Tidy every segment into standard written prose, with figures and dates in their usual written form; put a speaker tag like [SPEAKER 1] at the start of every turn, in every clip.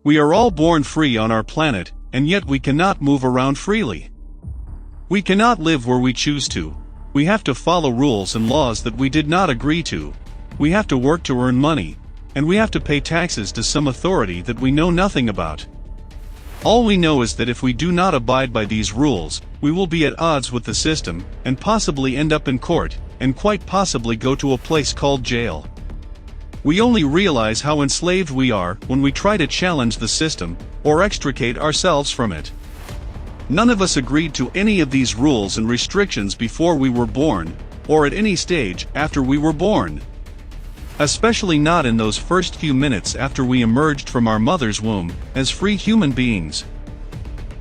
[SPEAKER 1] We are all born free on our planet, and yet we cannot move around freely. We cannot live where we choose to. We have to follow rules and laws that we did not agree to. We have to work to earn money, and we have to pay taxes to some authority that we know nothing about. All we know is that if we do not abide by these rules, we will be at odds with the system, and possibly end up in court, and quite possibly go to a place called jail. We only realize how enslaved we are when we try to challenge the system, or extricate ourselves from it. None of us agreed to any of these rules and restrictions before we were born, or at any stage after we were born. Especially not in those first few minutes after we emerged from our mother's womb, as free human beings.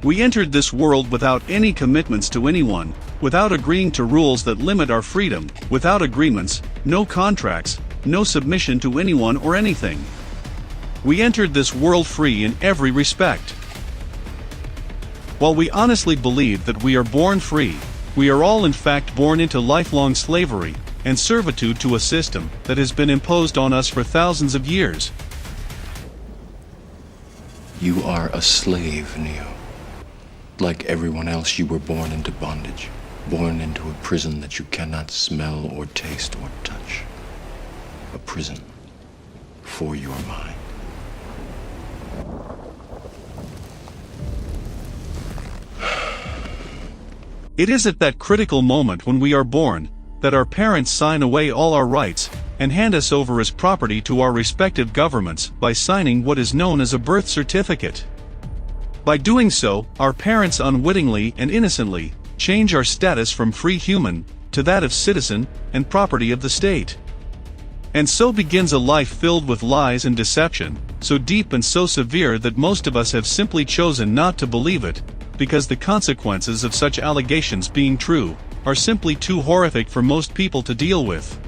[SPEAKER 1] We entered this world without any commitments to anyone, without agreeing to rules that limit our freedom, without agreements, no contracts, no submission to anyone or anything. We entered this world free in every respect. While we honestly believe that we are born free, we are all in fact born into lifelong slavery and servitude to a system that has been imposed on us for thousands of years.
[SPEAKER 2] You are a slave, Neo. Like everyone else, you were born into bondage, born into a prison that you cannot smell or taste or touch. A prison for your mind.
[SPEAKER 1] It is at that critical moment when we are born that our parents sign away all our rights and hand us over as property to our respective governments by signing what is known as a birth certificate. By doing so, our parents unwittingly and innocently change our status from free human to that of citizen and property of the state. And so begins a life filled with lies and deception, so deep and so severe that most of us have simply chosen not to believe it, because the consequences of such allegations being true are simply too horrific for most people to deal with.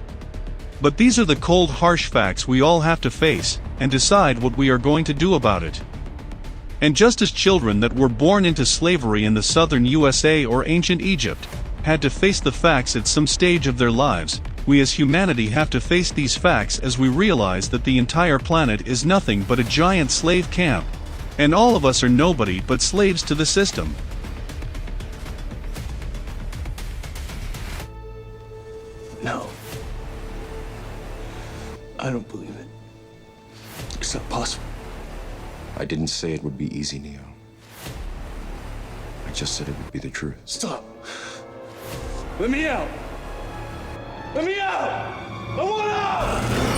[SPEAKER 1] But these are the cold, harsh facts we all have to face, and decide what we are going to do about it. And just as children that were born into slavery in the southern USA or ancient Egypt had to face the facts at some stage of their lives, we as humanity have to face these facts as we realize that the entire planet is nothing but a giant slave camp, and all of us are nobody but slaves to the system.
[SPEAKER 3] No. I don't believe it. It's not possible.
[SPEAKER 2] I didn't say it would be easy, Neo. I just said it would be the truth.
[SPEAKER 3] Stop. Let me out. Let me out! I want out!